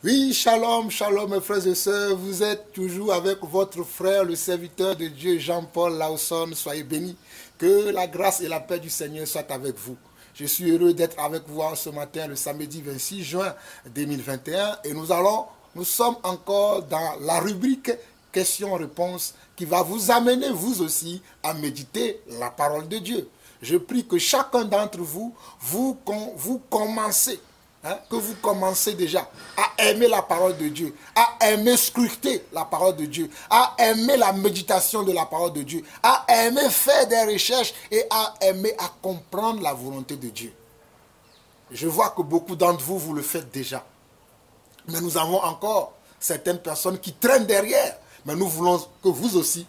Oui, shalom, shalom mes frères et sœurs, vous êtes toujours avec votre frère, le serviteur de Dieu, Jean-Paul Lawson, soyez bénis, que la grâce et la paix du Seigneur soient avec vous. Je suis heureux d'être avec vous ce matin, le samedi 26 juin 2021, et nous sommes encore dans la rubrique questions-réponses qui va vous amener vous aussi à méditer la parole de Dieu. Je prie que chacun d'entre vous, vous commencez. Que vous commencez déjà à aimer la parole de Dieu, à aimer scruter la parole de Dieu, à aimer la méditation de la parole de Dieu, à aimer faire des recherches et à aimer à comprendre la volonté de Dieu. Je vois que beaucoup d'entre vous, vous le faites déjà. Mais nous avons encore certaines personnes qui traînent derrière. Mais nous voulons que vous aussi,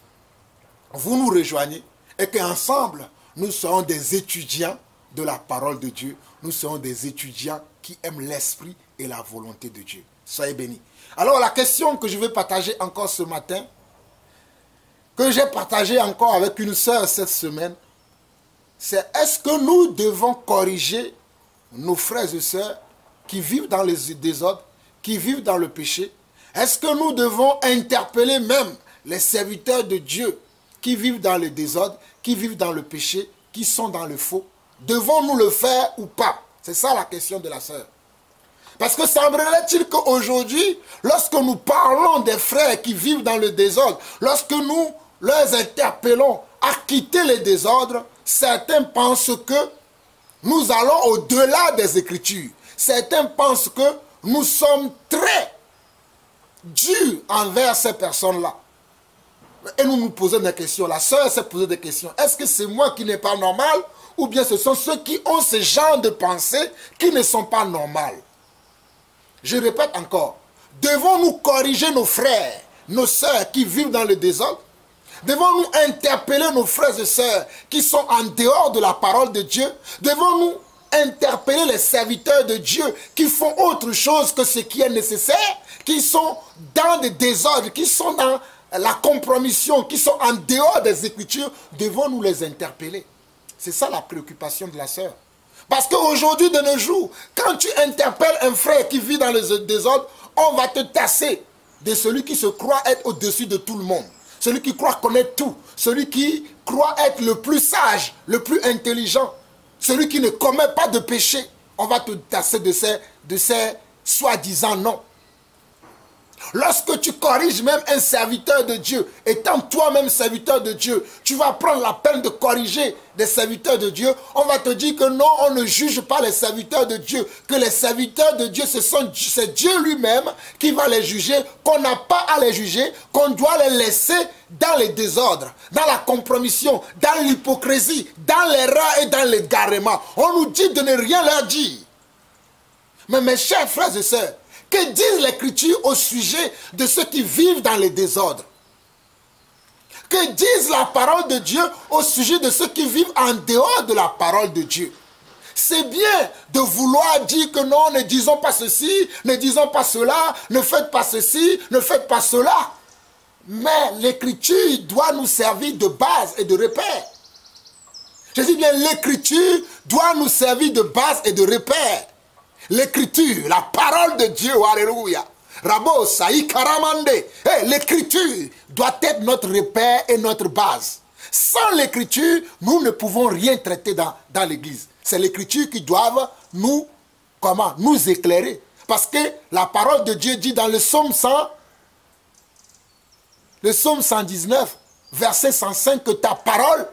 vous nous rejoigniez et qu'ensemble, nous soyons des étudiants de la parole de Dieu. Nous serons des étudiants qui aiment l'esprit et la volonté de Dieu. Soyez bénis. Alors la question que je vais partager encore ce matin, que j'ai partagée encore avec une sœur cette semaine, c'est est-ce que nous devons corriger nos frères et sœurs qui vivent dans les désordres, qui vivent dans le péché? Est-ce que nous devons interpeller même les serviteurs de Dieu qui vivent dans le désordre, qui vivent dans le péché, qui sont dans le faux? Devons-nous le faire ou pas? C'est ça la question de la sœur. Parce que semblerait-il qu'aujourd'hui, lorsque nous parlons des frères qui vivent dans le désordre, lorsque nous les interpellons à quitter les désordres, certains pensent que nous allons au-delà des Écritures. Certains pensent que nous sommes très durs envers ces personnes-là. Et nous nous posons des questions. La sœur s'est posée des questions. Est-ce que c'est moi qui n'ai pas normal? Ou bien ce sont ceux qui ont ce genre de pensée qui ne sont pas normales? Je répète encore. Devons-nous corriger nos frères, nos sœurs qui vivent dans le désordre? Devons-nous interpeller nos frères et sœurs qui sont en dehors de la parole de Dieu? Devons-nous interpeller les serviteurs de Dieu qui font autre chose que ce qui est nécessaire, qui sont dans des désordres, qui sont dans la compromission, qui sont en dehors des Écritures? Devons-nous les interpeller? C'est ça la préoccupation de la sœur. Parce qu'aujourd'hui, de nos jours, quand tu interpelles un frère qui vit dans le désordre, on va te tasser de celui qui se croit être au-dessus de tout le monde. Celui qui croit connaître tout. Celui qui croit être le plus sage, le plus intelligent. Celui qui ne commet pas de péché. On va te tasser de ces soi-disant noms. Lorsque tu corriges même un serviteur de Dieu, étant toi-même serviteur de Dieu, tu vas prendre la peine de corriger des serviteurs de Dieu, on va te dire que non, on ne juge pas les serviteurs de Dieu, que les serviteurs de Dieu, c'est Dieu lui-même qui va les juger, qu'on n'a pas à les juger, qu'on doit les laisser dans les désordres, dans la compromission, dans l'hypocrisie, dans l'erreur et dans l'égarement. On nous dit de ne rien leur dire. Mais mes chers frères et sœurs, que disent l'Écriture au sujet de ceux qui vivent dans les désordres? Que disent la parole de Dieu au sujet de ceux qui vivent en dehors de la parole de Dieu? C'est bien de vouloir dire que non, ne disons pas ceci, ne disons pas cela, ne faites pas ceci, ne faites pas cela. Mais l'Écriture doit nous servir de base et de repère. Je dis bien, l'Écriture doit nous servir de base et de repère. L'Écriture, la parole de Dieu, alléluia. Rabo, Saï, Karamande. L'Écriture doit être notre repère et notre base. Sans l'Écriture, nous ne pouvons rien traiter dans l'Église. C'est l'Écriture qui doit nous éclairer. Parce que la parole de Dieu dit dans le psaume 119, verset 105, que ta parole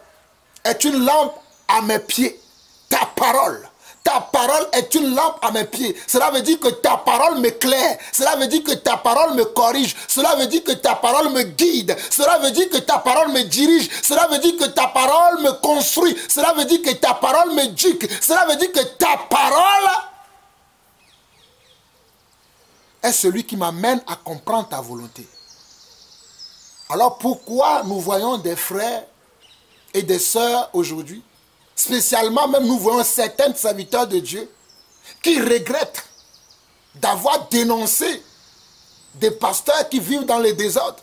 est une lampe à mes pieds. Ta parole. Ta parole est une lampe à mes pieds. Cela veut dire que ta parole m'éclaire. Cela veut dire que ta parole me corrige. Cela veut dire que ta parole me guide. Cela veut dire que ta parole me dirige. Cela veut dire que ta parole me construit. Cela veut dire que ta parole m'éduque. Cela veut dire que ta parole est celui qui m'amène à comprendre ta volonté. Alors pourquoi nous voyons des frères et des sœurs aujourd'hui, spécialement même nous voyons certains serviteurs de Dieu qui regrettent d'avoir dénoncé des pasteurs qui vivent dans les désordres,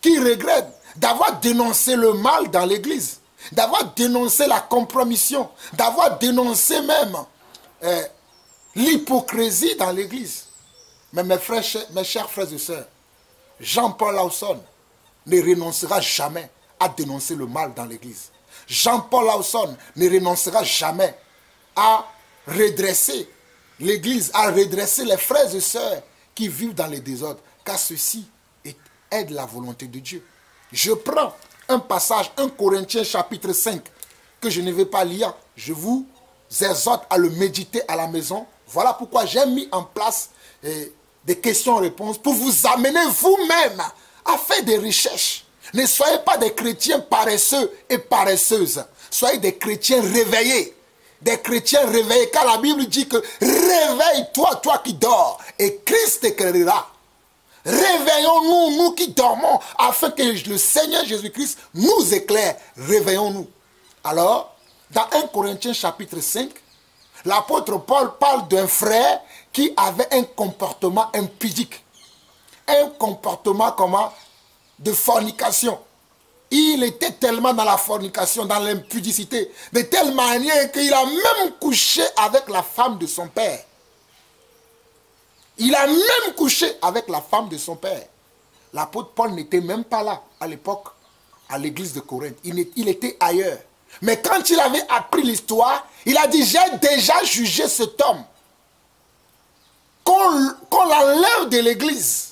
qui regrettent d'avoir dénoncé le mal dans l'église, d'avoir dénoncé la compromission, d'avoir dénoncé même l'hypocrisie dans l'église. Mais mes chers frères et sœurs, Jean-Paul Lawson ne renoncera jamais à dénoncer le mal dans l'église. Jean-Paul Lawson ne renoncera jamais à redresser l'église, à redresser les frères et sœurs qui vivent dans les désordres, car ceci est de la volonté de Dieu. Je prends un passage, 1 Corinthiens chapitre 5, que je ne vais pas lire. Je vous exhorte à le méditer à la maison. Voilà pourquoi j'ai mis en place des questions-réponses pour vous amener vous-même à faire des recherches. Ne soyez pas des chrétiens paresseux et paresseuses. Soyez des chrétiens réveillés. Des chrétiens réveillés. Car la Bible dit que réveille-toi, toi qui dors, et Christ t'éclairera. Réveillons-nous, nous qui dormons, afin que le Seigneur Jésus-Christ nous éclaire. Réveillons-nous. Alors, dans 1 Corinthiens chapitre 5, l'apôtre Paul parle d'un frère qui avait un comportement impudique. Un comportement comment? De fornication. Il était tellement dans la fornication, dans l'impudicité, de telle manière qu'il a même couché avec la femme de son père. Il a même couché avec la femme de son père. L'apôtre Paul n'était même pas là à l'époque, à l'église de Corinthe. Il était ailleurs. Mais quand il avait appris l'histoire, il a dit, j'ai déjà jugé cet homme. Qu'on l'enlève de l'église.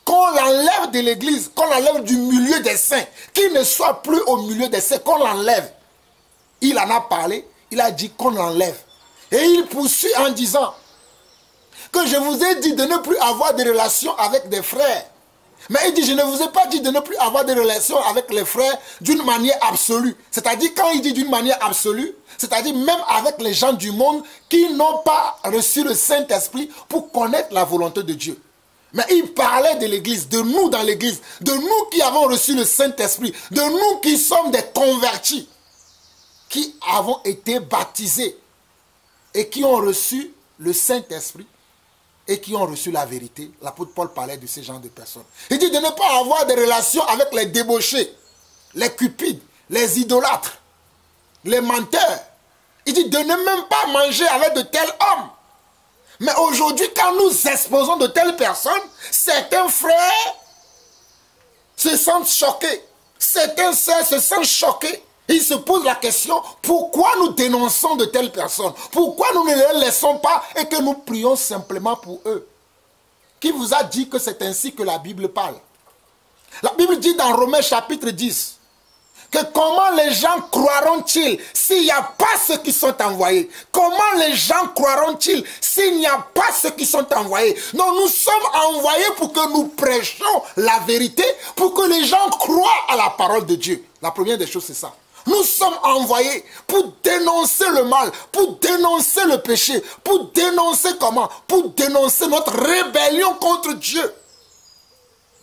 Qu'on l'enlève de l'église, qu'on l'enlève du milieu des saints, qu'il ne soit plus au milieu des saints, qu'on l'enlève. Il en a parlé, il a dit qu'on l'enlève. Et il poursuit en disant que je vous ai dit de ne plus avoir de relations avec des frères. Mais il dit, je ne vous ai pas dit de ne plus avoir de relations avec les frères d'une manière absolue. C'est-à-dire, quand il dit d'une manière absolue, c'est-à-dire même avec les gens du monde qui n'ont pas reçu le Saint-Esprit pour connaître la volonté de Dieu. Mais il parlait de l'église, de nous dans l'église, de nous qui avons reçu le Saint-Esprit, de nous qui sommes des convertis, qui avons été baptisés et qui ont reçu le Saint-Esprit et qui ont reçu la vérité. L'apôtre Paul parlait de ces genres de personnes. Il dit de ne pas avoir de relations avec les débauchés, les cupides, les idolâtres, les menteurs. Il dit de ne même pas manger avec de tels hommes. Mais aujourd'hui, quand nous exposons de telles personnes, certains frères se sentent choqués. Certains sœurs se sentent choqués. Ils se posent la question, pourquoi nous dénonçons de telles personnes? Pourquoi nous ne les laissons pas et que nous prions simplement pour eux? Qui vous a dit que c'est ainsi que la Bible parle? La Bible dit dans Romains chapitre 10, que comment les gens croiront-ils s'il n'y a pas ceux qui sont envoyés? Comment les gens croiront-ils s'il n'y a pas ceux qui sont envoyés? Non, nous sommes envoyés pour que nous prêchions la vérité, pour que les gens croient à la parole de Dieu. La première des choses, c'est ça. Nous sommes envoyés pour dénoncer le mal, pour dénoncer le péché, pour dénoncer comment? Pour dénoncer notre rébellion contre Dieu.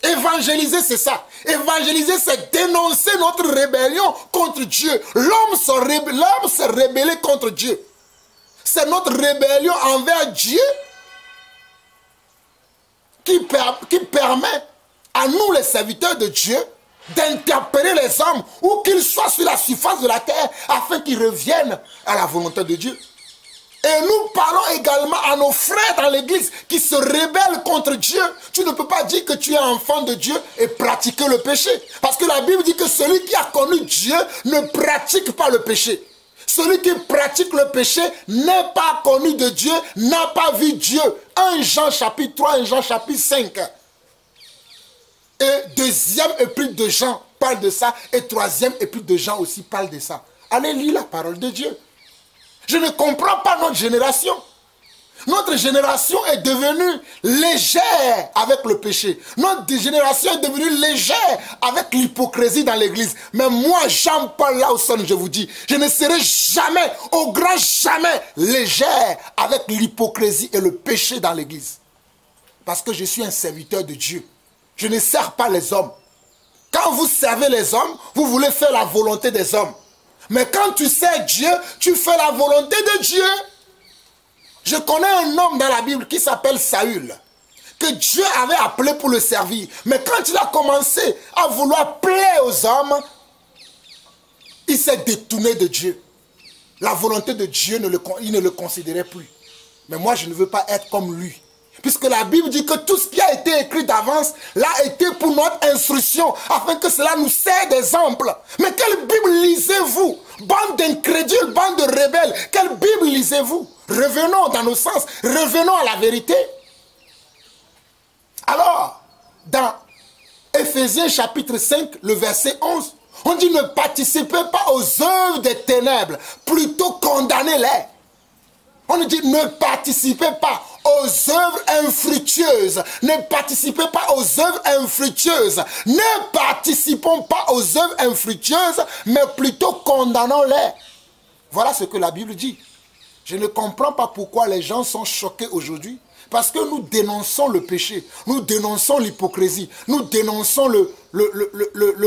Évangéliser, c'est ça. Évangéliser, c'est dénoncer notre rébellion contre Dieu. L'homme s'est rébellé contre Dieu. C'est notre rébellion envers Dieu qui permet à nous, les serviteurs de Dieu, d'interpeller les hommes, où qu'ils soient sur la surface de la terre, afin qu'ils reviennent à la volonté de Dieu. Et nous parlons également à nos frères dans l'église qui se rebellent contre Dieu. Tu ne peux pas dire que tu es enfant de Dieu et pratiquer le péché. Parce que la Bible dit que celui qui a connu Dieu ne pratique pas le péché. Celui qui pratique le péché n'est pas connu de Dieu, n'a pas vu Dieu. 1 Jean chapitre 3, 1 Jean chapitre 5. Et deuxième épître de Jean parle de ça. Et troisième épître de Jean aussi parle de ça. Allez lire la parole de Dieu. Je ne comprends pas notre génération. Notre génération est devenue légère avec le péché. Notre génération est devenue légère avec l'hypocrisie dans l'église. Mais moi, Jean-Paul Lawson, je vous dis, je ne serai jamais, au grand jamais, légère avec l'hypocrisie et le péché dans l'église. Parce que je suis un serviteur de Dieu. Je ne sers pas les hommes. Quand vous servez les hommes, vous voulez faire la volonté des hommes. Mais quand tu sers Dieu, tu fais la volonté de Dieu. Je connais un homme dans la Bible qui s'appelle Saül, que Dieu avait appelé pour le servir. Mais quand il a commencé à vouloir plaire aux hommes, il s'est détourné de Dieu. La volonté de Dieu, il ne le considérait plus. Mais moi, je ne veux pas être comme lui. Puisque la Bible dit que tout ce qui a été écrit d'avance l'a été pour notre instruction, afin que cela nous sert d'exemple. Mais quelle Bible lisez-vous? Bande d'incrédules, bande de rebelles, quelle Bible lisez-vous? Revenons dans nos sens, revenons à la vérité. Alors, dans Éphésiens chapitre 5, le verset 11, on dit ne participez pas aux œuvres des ténèbres, plutôt condamnez-les. On nous dit ne participez pas aux œuvres infructueuses. Ne participez pas aux œuvres infructueuses. Ne participons pas aux œuvres infructueuses, mais plutôt condamnons-les. Voilà ce que la Bible dit. Je ne comprends pas pourquoi les gens sont choqués aujourd'hui. Parce que nous dénonçons le péché, nous dénonçons l'hypocrisie, nous dénonçons le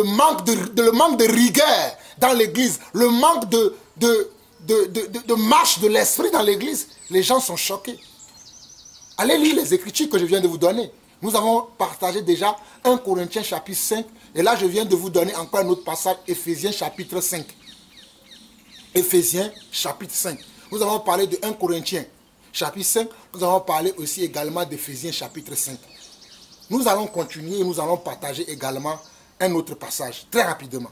manque de rigueur dans l'église, le manque de marche de l'esprit dans l'église. Les gens sont choqués. Allez lire les Écritures que je viens de vous donner. Nous avons partagé déjà 1 Corinthiens chapitre 5. Et là, je viens de vous donner encore un autre passage, Éphésiens chapitre 5. Éphésiens chapitre 5. Nous avons parlé de 1 Corinthiens chapitre 5. Nous allons parler aussi également d'Éphésiens chapitre 5. Nous allons continuer et nous allons partager également un autre passage très rapidement.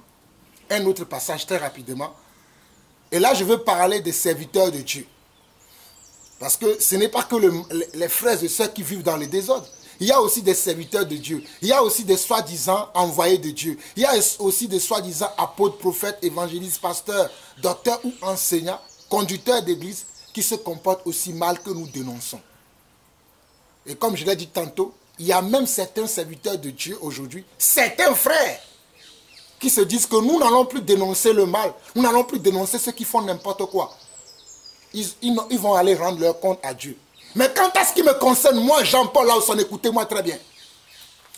Un autre passage très rapidement. Et là, je veux parler des serviteurs de Dieu. Parce que ce n'est pas que les frères et sœurs qui vivent dans le désordre. Il y a aussi des serviteurs de Dieu. Il y a aussi des soi-disant envoyés de Dieu. Il y a aussi des soi-disant apôtres, prophètes, évangélistes, pasteurs, docteurs ou enseignants, conducteurs d'église qui se comportent aussi mal que nous dénonçons. Et comme je l'ai dit tantôt, il y a même certains serviteurs de Dieu aujourd'hui, certains frères, qui se disent que nous n'allons plus dénoncer le mal, nous n'allons plus dénoncer ceux qui font n'importe quoi. Ils vont aller rendre leur compte à Dieu. Mais quant à ce qui me concerne, moi, Jean-Paul Lausson, écoutez-moi très bien.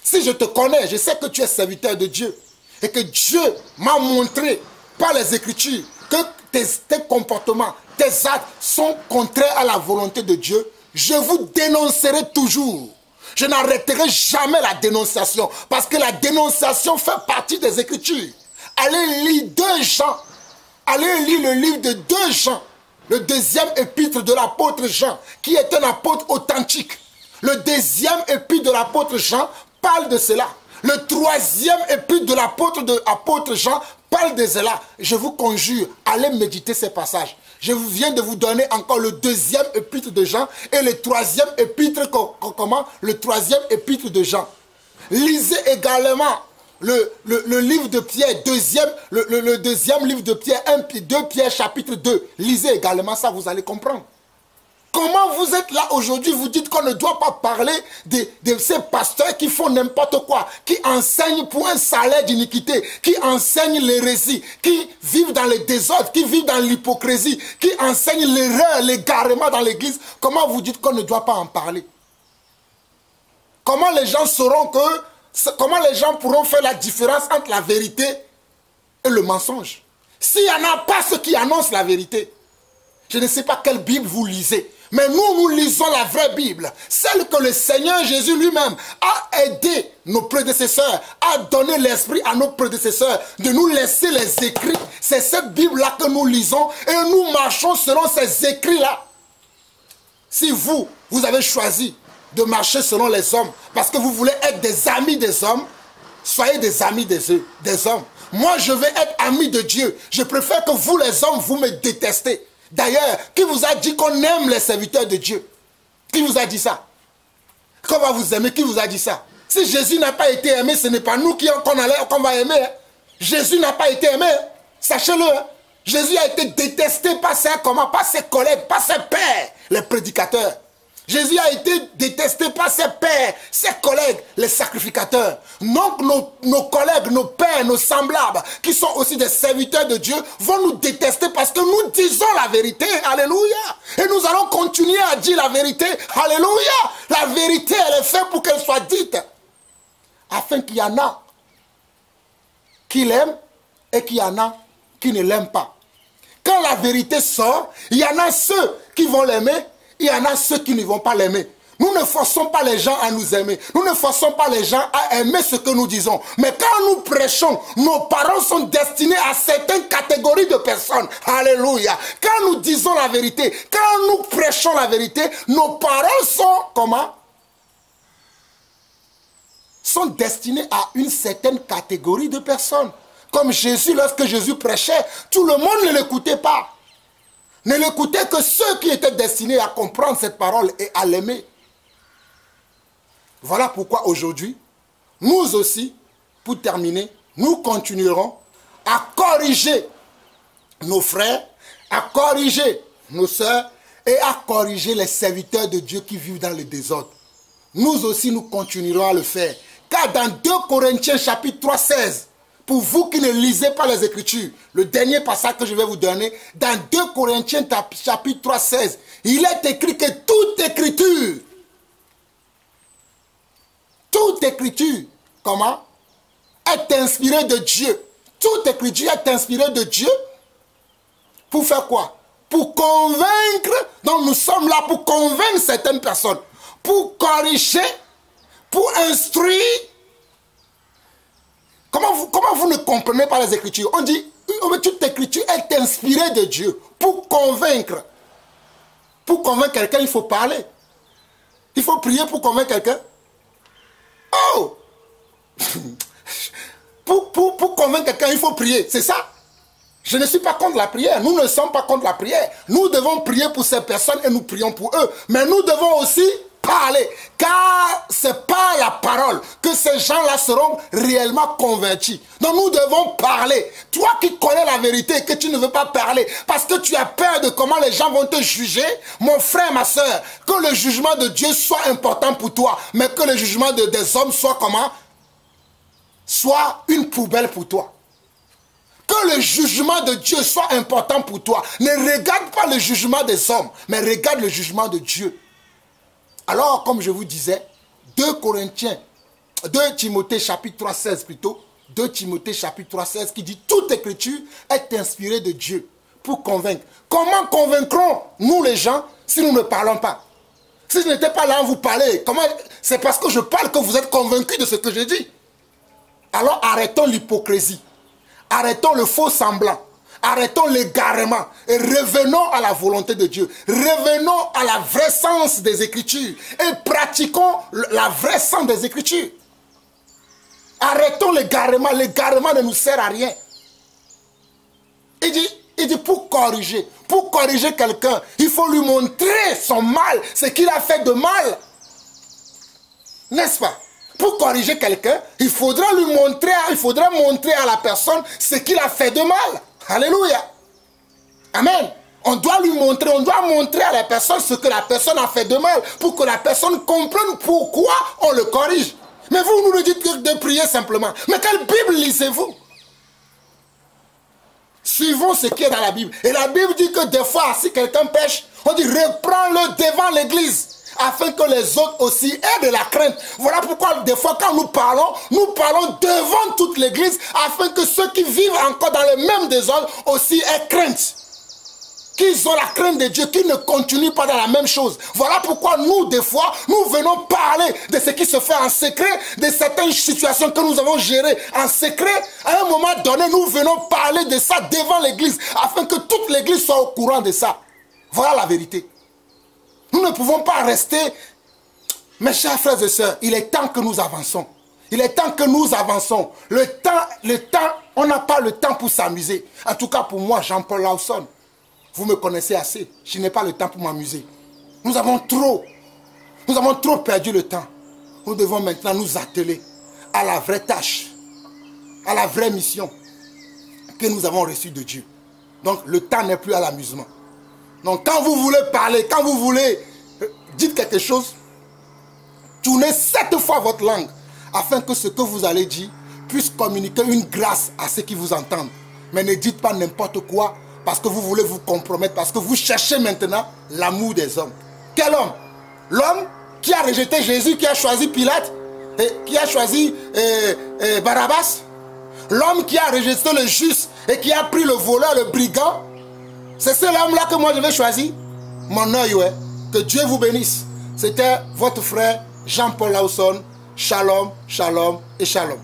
Si je te connais, je sais que tu es serviteur de Dieu. Et que Dieu m'a montré par les Écritures que tes comportements, tes actes sont contraires à la volonté de Dieu. Je vous dénoncerai toujours. Je n'arrêterai jamais la dénonciation. Parce que la dénonciation fait partie des Écritures. Allez lire 2 Jean. Allez lire le livre de 2 Jean. Le deuxième épître de l'apôtre Jean, qui est un apôtre authentique. Le deuxième épître de l'apôtre Jean parle de cela. Le troisième épître de l'apôtre Jean parle de cela. Je vous conjure, allez méditer ces passages. Je viens de vous donner encore le deuxième épître de Jean et le troisième épître, le troisième épître de Jean. Lisez également le livre de Pierre, le deuxième livre de Pierre, 2 Pierre chapitre 2. Lisez également ça, vous allez comprendre. Comment vous êtes là aujourd'hui, vous dites qu'on ne doit pas parler de ces pasteurs qui font n'importe quoi, qui enseignent pour un salaire d'iniquité, qui enseignent l'hérésie, qui vivent dans le désordre, qui vivent dans l'hypocrisie, qui enseignent l'erreur, l'égarement dans l'église. Comment vous dites qu'on ne doit pas en parler? Comment les gens sauront comment les gens pourront faire la différence entre la vérité et le mensonge? S'il n'y en a pas ceux qui annoncent la vérité, je ne sais pas quelle Bible vous lisez, mais nous lisons la vraie Bible, celle que le Seigneur Jésus lui-même a aidé nos prédécesseurs, a donné l'esprit à nos prédécesseurs de nous laisser les écrits. C'est cette Bible-là que nous lisons et nous marchons selon ces écrits-là. Si vous avez choisi de marcher selon les hommes, parce que vous voulez être des amis des hommes, soyez des amis des hommes. Moi, je vais être ami de Dieu. Je préfère que vous, les hommes, vous me détestez. D'ailleurs, qui vous a dit qu'on aime les serviteurs de Dieu? Qui vous a dit ça? Qu'on va vous aimer? Qui vous a dit ça? Si Jésus n'a pas été aimé, ce n'est pas nous qu'on va aimer. Hein. Jésus n'a pas été aimé. Hein. Sachez-le. Hein. Jésus a été détesté par ses collègues, par ses pairs, les prédicateurs. Jésus a été détesté par ses pairs, ses collègues, les sacrificateurs. Donc nos collègues, nos pairs, nos semblables, qui sont aussi des serviteurs de Dieu, vont nous détester parce que nous disons la vérité. Alléluia. Et nous allons continuer à dire la vérité. Alléluia. La vérité, elle est faite pour qu'elle soit dite. Afin qu'il y en a qui l'aiment et qu'il y en a qui ne l'aiment pas. Quand la vérité sort, il y en a ceux qui vont l'aimer. Il y en a ceux qui ne vont pas l'aimer. Nous ne forçons pas les gens à nous aimer. Nous ne forçons pas les gens à aimer ce que nous disons. Mais quand nous prêchons, nos paroles sont destinées à certaines catégories de personnes. Alléluia. Quand nous disons la vérité, quand nous prêchons la vérité, nos paroles sont comment? sont destinés à une certaine catégorie de personnes. Comme Jésus, lorsque Jésus prêchait, tout le monde ne l'écoutait pas. Ne l'écoutait que ceux qui étaient destinés à comprendre cette parole et à l'aimer. Voilà pourquoi aujourd'hui, nous aussi, pour terminer, nous continuerons à corriger nos frères, à corriger nos sœurs et à corriger les serviteurs de Dieu qui vivent dans le désordre. Nous aussi, nous continuerons à le faire. Car dans 2 Corinthiens chapitre 3, 16, pour vous qui ne lisez pas les Écritures, le dernier passage que je vais vous donner, dans 2 Corinthiens chapitre 3, 16, il est écrit que toute écriture, comment? Est inspirée de Dieu. Toute écriture est inspirée de Dieu. Pour faire quoi? Pour convaincre. Donc nous sommes là pour convaincre certaines personnes. Pour corriger. Pour instruire. Comment vous ne comprenez pas les Écritures? On dit, toute écriture est inspirée de Dieu. Pour convaincre. Pour convaincre quelqu'un, il faut parler. Il faut prier pour convaincre quelqu'un. Oh! Pour convaincre quelqu'un, il faut prier. C'est ça? Je ne suis pas contre la prière. Nous ne sommes pas contre la prière. Nous devons prier pour ces personnes et nous prions pour eux. Mais nous devons aussi parler. Car c'est par la parole que ces gens-là seront réellement convertis. Donc nous devons parler. Toi qui connais la vérité et que tu ne veux pas parler parce que tu as peur de comment les gens vont te juger, mon frère, ma soeur, que le jugement de Dieu soit important pour toi, mais que le jugement des hommes soit comment? Soit une poubelle pour toi. Que le jugement de Dieu soit important pour toi. Ne regarde pas le jugement des hommes, mais regarde le jugement de Dieu. Alors, comme je vous disais, 2 Timothée chapitre 3, 16 plutôt, 2 Timothée chapitre 3, 16 qui dit « Toute écriture est inspirée de Dieu pour convaincre ». Comment convaincrons-nous les gens si nous ne parlons pas? Si je n'étais pas là à vous parler, c'est parce que je parle que vous êtes convaincus de ce que je dis. Alors arrêtons l'hypocrisie, arrêtons le faux semblant, arrêtons l'égarement et revenons à la volonté de Dieu. Revenons à la vraie sens des Écritures et pratiquons la vraie sens des Écritures. Arrêtons l'égarement ne nous sert à rien. Il dit pour corriger quelqu'un, il faut lui montrer son mal, ce qu'il a fait de mal. N'est-ce pas? Pour corriger quelqu'un, il faudra montrer à la personne ce qu'il a fait de mal. Alléluia. Amen. On doit montrer à la personne ce que la personne a fait de mal pour que la personne comprenne pourquoi on le corrige. Mais vous nous dites de prier simplement. Mais quelle Bible lisez-vous? Suivons ce qui est dans la Bible. Et la Bible dit que des fois, si quelqu'un pêche, on dit reprends-le devant l'église, afin que les autres aussi aient de la crainte. Voilà pourquoi des fois quand nous parlons devant toute l'église, afin que ceux qui vivent encore dans le même désordre aussi aient crainte. Qu'ils ont la crainte de Dieu, qu'ils ne continuent pas dans la même chose. Voilà pourquoi nous, des fois, nous venons parler de ce qui se fait en secret, de certaines situations que nous avons gérées en secret. À un moment donné, nous venons parler de ça devant l'église, afin que toute l'église soit au courant de ça. Voilà la vérité. Nous ne pouvons pas rester, mes chers frères et sœurs, il est temps que nous avançons. Il est temps que nous avançons. Le temps, on n'a pas le temps pour s'amuser. En tout cas pour moi, Jean-Paul Lawson. Vous me connaissez assez. Je n'ai pas le temps pour m'amuser. Nous avons trop perdu le temps. Nous devons maintenant nous atteler à la vraie tâche, à la vraie mission que nous avons reçue de Dieu. Donc le temps n'est plus à l'amusement. Donc quand vous voulez parler, quand vous voulez dire quelque chose, tournez 7 fois votre langue afin que ce que vous allez dire puisse communiquer une grâce à ceux qui vous entendent. Mais ne dites pas n'importe quoi parce que vous voulez vous compromettre, parce que vous cherchez maintenant l'amour des hommes. Quel homme? L'homme qui a rejeté Jésus, qui a choisi Pilate, et qui a choisi Barabbas. L'homme qui a rejeté le juste et qui a pris le voleur, le brigand. C'est ce homme-là que moi je vais choisir. Mon œil, ouais. Que Dieu vous bénisse. C'était votre frère Jean-Paul Lawson. Shalom, shalom et shalom.